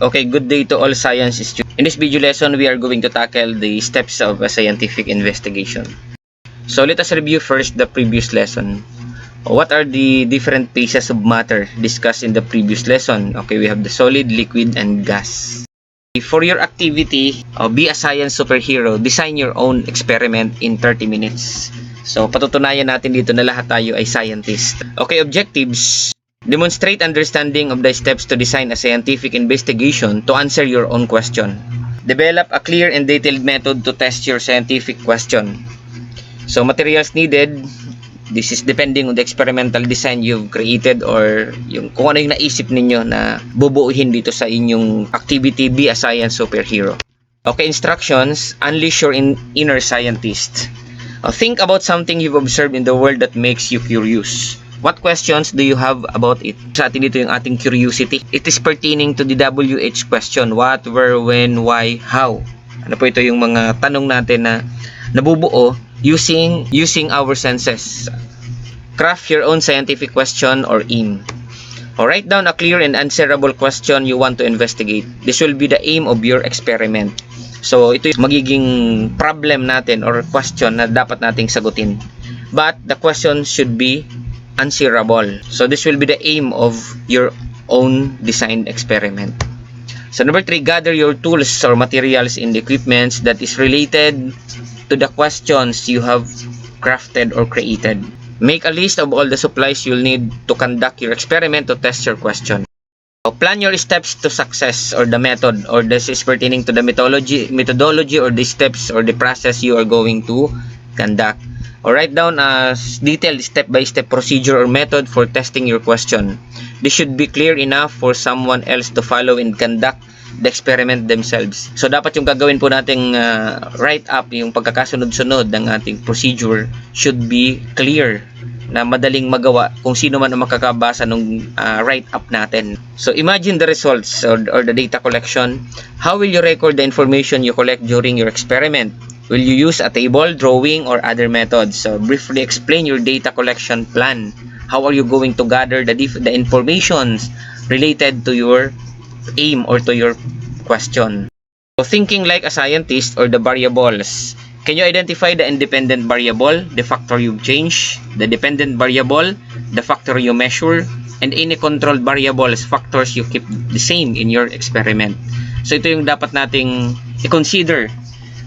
Okay, good day to all science students. In this video lesson, we are going to tackle the steps of a scientific investigation. So let us review first the previous lesson. What are the different phases of matter discussed in the previous lesson? Okay, we have the solid, liquid, and gas. For your activity, be a science superhero. Design your own experiment in 30 minutes. So patutunayan natin dito na lahat tayo ay scientist. Okay, objectives. Demonstrate understanding of the steps to design a scientific investigation to answer your own question. Develop a clear and detailed method to test your scientific question. So materials needed, this is depending on the experimental design you've created or yung kung ano yung naisip ninyo na bubuuhin dito sa inyong activity. Be a science superhero. Okay, instructions. Unleash your inner scientist. Think about something you've observed in the world that makes you curious. What questions do you have about it? Sa atin dito yung ating curiosity. It is pertaining to the WH question. What, where, when, why, how? Ano po ito yung mga tanong natin na nabubuo using our senses. Craft your own scientific question or aim. Or write down a clear and answerable question you want to investigate. This will be the aim of your experiment. So ito yung magiging problem natin or question na dapat nating sagutin. But the question should be answerable. So this will be the aim of your own designed experiment. So number 3, gather your tools or materials and equipments that is related to the questions you have crafted or created. Make a list of all the supplies you'll need to conduct your experiment to test your question. So plan your steps to success or the method, or this is pertaining to the methodology or the steps or the process you are going to conduct. Or write down a detailed step-by-step procedure or method for testing your question. This should be clear enough for someone else to follow and conduct the experiment themselves. So dapat yung gagawin po nating write up, yung pagkakasunod-sunod ng ating procedure should be clear na madaling magawa kung sino man ang makakabasa ng write up natin. So imagine the results or the data collection. How will you record the information you collect during your experiment? Will you use a table, drawing, or other methods? So briefly explain your data collection plan. How are you going to gather the informations related to your aim or to your question? So thinking like a scientist or the variables. Can you identify the independent variable, the factor you change, the dependent variable, the factor you measure, and any controlled variables, factors you keep the same in your experiment? So ito yung dapat nating i-consider.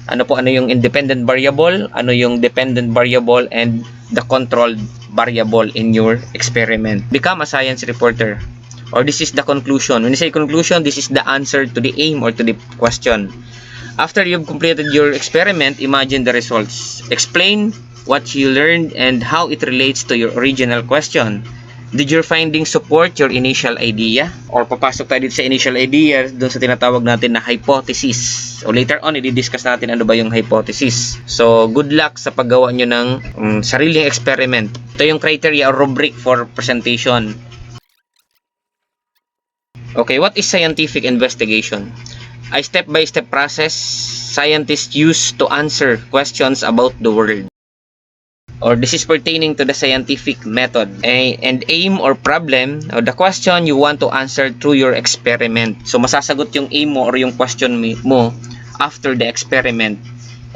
Ano yung independent variable, ano yung dependent variable, and the controlled variable in your experiment. Become a science reporter. Or this is the conclusion. When you say conclusion, this is the answer to the aim or to the question. After you've completed your experiment, imagine the results. Explain what you learned and how it relates to your original question. Did your findings support your initial idea? Or papasok tayo dito sa initial idea, doon sa tinatawag natin na hypothesis. O later on, i-discuss natin ano ba yung hypothesis. So, good luck sa paggawa nyo ng sariling experiment. Ito yung criteria or rubric for presentation. Okay, what is scientific investigation? A step-by-step process scientists use to answer questions about the world. Or this is pertaining to the scientific method. And aim or problem, or the question you want to answer through your experiment. So masasagot yung aim mo or yung question mo after the experiment.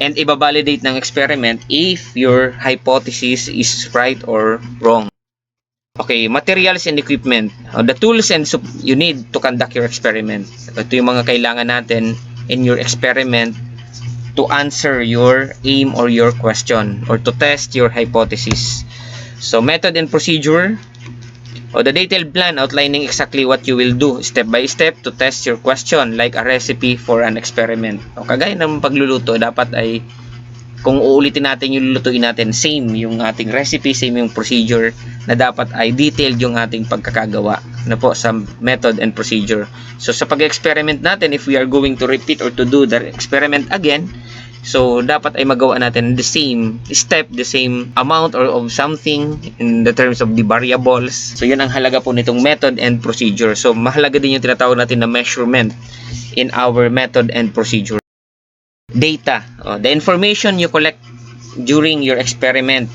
And ibabalidate ng experiment if your hypothesis is right or wrong. Okay, materials and equipment. The tools and you need to conduct your experiment. Ito yung mga kailangan natin in your experiment to answer your aim or your question or to test your hypothesis. So method and procedure, or the detailed plan outlining exactly what you will do step by step to test your question, like a recipe for an experiment. O kagaya ng pagluluto, dapat ay kung uulitin natin yung lulutuin natin, same yung ating recipe, same yung procedure, na dapat ay detailed yung ating pagkakagawa na po sa method and procedure. So sa pag-experiment natin, if we are going to repeat or to do the experiment again, so dapat ay magawa natin the same step, the same amount or of something in the terms of the variables. So yun ang halaga po nitong method and procedure. So mahalaga din yung tinatawag natin na measurement in our method and procedure. Data, the information you collect during your experiment,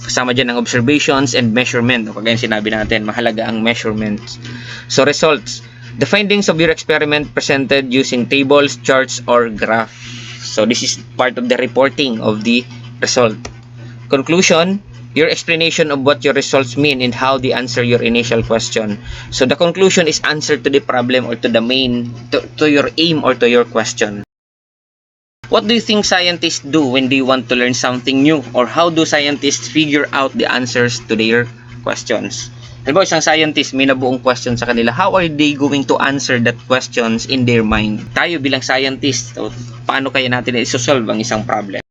kasama dyan ang observations and measurement. Kagaya sinabi natin, mahalaga ang measurements. So results, The findings of your experiment presented using tables, charts, or graph. So this is part of the reporting of the result. Conclusion, your explanation of what your results mean and how they answer your initial question. So the conclusion is answer to the problem or to the to your aim or to your question. What do you think scientists do when they want to learn something new? Or how do scientists figure out the answers to their questions? Halimbawa, isang scientist, may nabuong question sa kanila. How are they going to answer that questions in their mind? Tayo bilang scientist, paano kaya natin isosolve ang isang problem?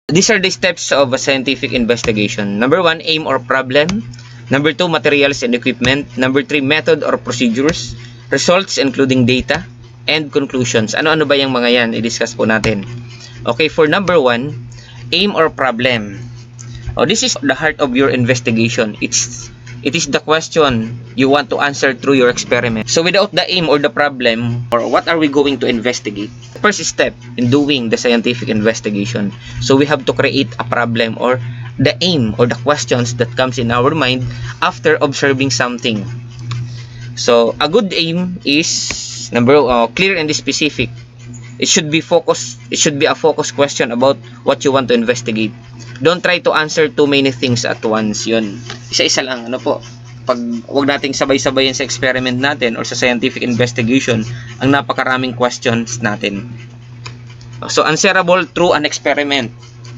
These are the steps of a scientific investigation. Number 1, aim or problem. Number 2, materials and equipment. Number 3, method or procedures. Results including data. And conclusions. Ano-ano ba yung mga yan? I-discuss po natin. Okay, for number 1, aim or problem. This is the heart of your investigation. It is the question you want to answer through your experiment. So without the aim or the problem, or what are we going to investigate? The first step in doing the scientific investigation. So we have to create a problem or the aim or the questions that comes in our mind after observing something. So a good aim is clear and specific. It should be focused. It should be a focused question about what you want to investigate. Don't try to answer too many things at once. Yun. Isa-isa lang. Wag nating sabay-sabayin sa experiment natin or sa scientific investigation ang napakaraming questions natin. So, answerable through an experiment.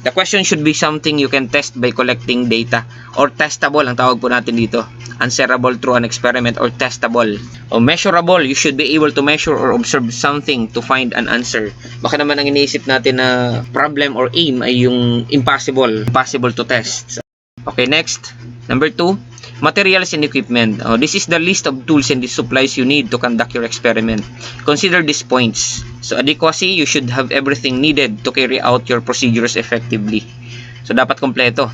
The question should be something you can test by collecting data, or testable ang tawag po natin dito. Answerable through an experiment or testable. O measurable, you should be able to measure or observe something to find an answer. Baka naman ang iniisip natin na problem or aim ay yung impossible to test. Okay, next. Number 2, materials and equipment. This is the list of tools and the supplies you need to conduct your experiment. Consider these points. So, adequacy, you should have everything needed to carry out your procedures effectively. So, dapat kompleto.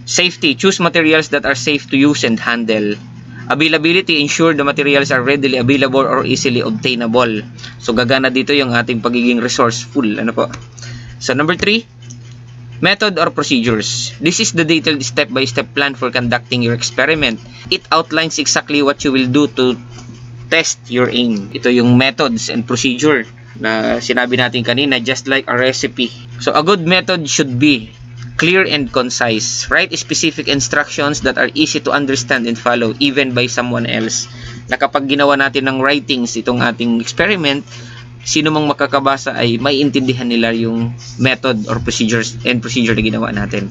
Safety, choose materials that are safe to use and handle. Availability, ensure the materials are readily available or easily obtainable. So, gagana dito yung ating pagiging resourceful. So, number 3, method or procedures. This is the detailed step-by-step plan for conducting your experiment. It outlines exactly what you will do to test your aim. Ito yung methods and procedure na sinabi natin kanina, just like a recipe. So, a good method should be clear and concise. Write specific instructions that are easy to understand and follow even by someone else. Na kapag ginawa natin ng writings itong ating experiment, sino mang makakabasa ay maiintindihan nila yung method or procedure na ginawa natin.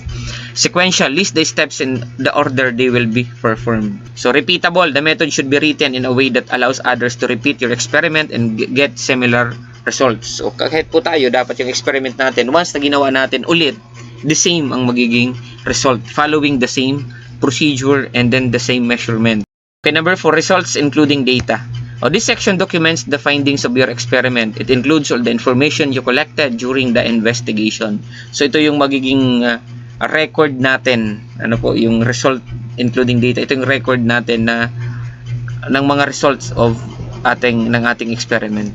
Sequential, list the steps in the order they will be performed. So repeatable, the method should be written in a way that allows others to repeat your experiment and get similar results. So kahit po tayo, dapat yung experiment natin, once na ginawa natin ulit, the same ang magiging result, following the same procedure and then the same measurement. Okay, number 4, results including data. This section documents the findings of your experiment. It includes all the information you collected during the investigation. So ito yung magiging record natin. Yung result including data. Ito yung record natin ng mga results of ng ating experiment.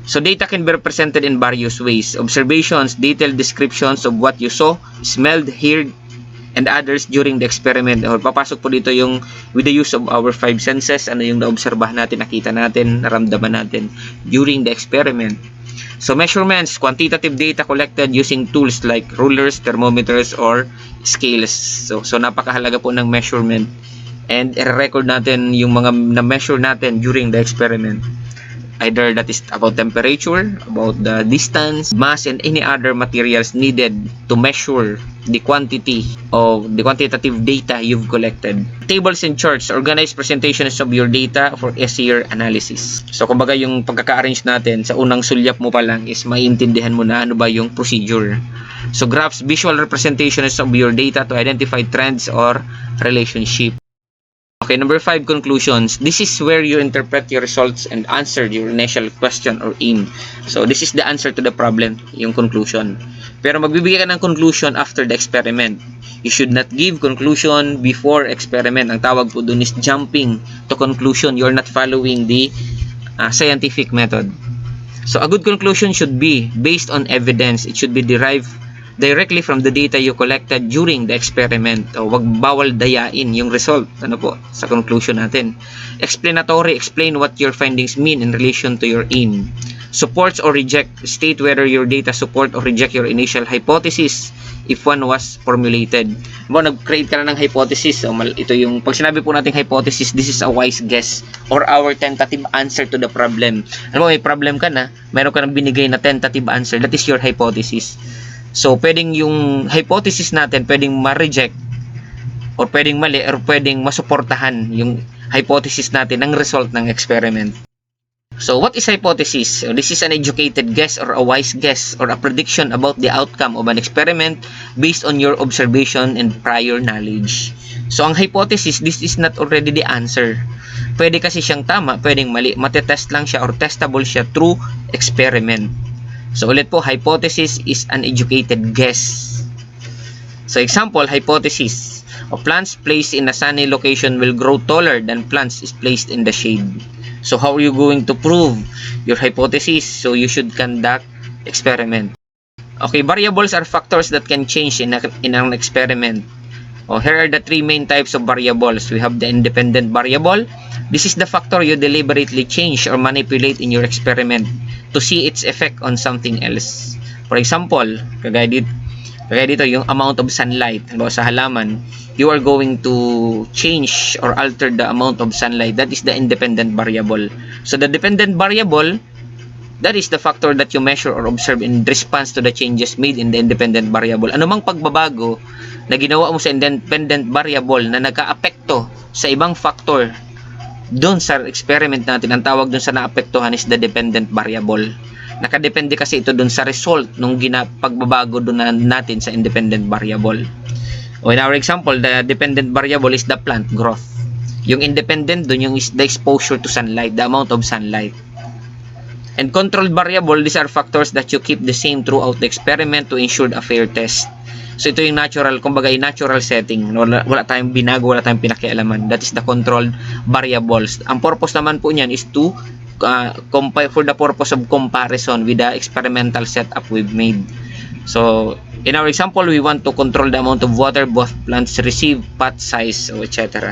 So data can be represented in various ways. Observations, detailed descriptions of what you saw, smelled, heard, and others during the experiment. Papasok po dito yung with the use of our 5 senses, ano yung naobserbahan natin, nakita natin, naramdaman natin during the experiment. So measurements, quantitative data collected using tools like rulers, thermometers, or scales. So napakahalaga po ng measurement. And i-record natin yung mga na-measure natin during the experiment. Either that is about temperature, about the distance, mass, and any other materials needed to measure the quantity of the quantitative data you've collected. Tables and charts, organized presentations of your data for easier analysis. So, kumbaga yung pagkaka-arrange natin, sa unang sulyap mo pa lang is maiintindihan mo na ano ba yung procedure. So, graphs, visual representations of your data to identify trends or relationship. Okay, number 5, conclusions. This is where you interpret your results and answer your initial question or aim. So, this is the answer to the problem, yung conclusion. Pero magbibigay ka ng conclusion after the experiment. You should not give conclusion before experiment. Ang tawag po dun is jumping to conclusion. You're not following the scientific method. So, a good conclusion should be based on evidence. It should be derived directly from the data you collected during the experiment. O wag bawal dayain yung result. Ano po? Sa conclusion natin. Explanatory, explain what your findings mean in relation to your aim. Supports or reject, state whether your data support or reject your initial hypothesis if one was formulated. Nag-create ka na ng hypothesis. So, ito yung, pag sinabi po natin hypothesis, this is a wise guess or our tentative answer to the problem. May problem ka na, meron ka nang binigay na tentative answer, that is your hypothesis. So, pwedeng yung hypothesis natin, pwedeng ma-reject or pwedeng mali or pwedeng masuportahan yung hypothesis natin ng result ng experiment. So, what is hypothesis? So, this is an educated guess or a wise guess or a prediction about the outcome of an experiment based on your observation and prior knowledge. So, ang hypothesis, this is not already the answer. Pwede kasi siyang tama, pwedeng mali. Matetest lang siya or testable siya through experiment. So, ulit po, hypothesis is an educated guess. So, example, hypothesis. Plants placed in a sunny location will grow taller than plants is placed in the shade. So, how are you going to prove your hypothesis? So, you should conduct experiment. Okay, variables are factors that can change in an experiment. Here are the three main types of variables. We have the independent variable. This is the factor you deliberately change or manipulate in your experiment to see its effect on something else. For example, kagaya dito yung amount of sunlight. Sa halaman, you are going to change or alter the amount of sunlight. That is the independent variable. So the dependent variable, that is the factor that you measure or observe in response to the changes made in the independent variable. Anumang pagbabago na ginawa mo sa independent variable na nagka-apekto sa ibang factor doon sa experiment natin, ang tawag doon sa naapektuhan is the dependent variable. Nakadepende kasi ito doon sa result nung pagbabago doon natin sa independent variable. In our example, the dependent variable is the plant growth. Yung independent doon yung is the exposure to sunlight, the amount of sunlight. And controlled variable, these are factors that you keep the same throughout the experiment to ensure a fair test. So ito yung natural, kumbaga yung natural setting. Wala tayong binago, wala tayong pinakialaman. That is the controlled variables. Ang purpose naman po niyan is to for the purpose of comparison with the experimental setup we've made. So, in our example, we want to control the amount of water both plants receive, pot size, etc.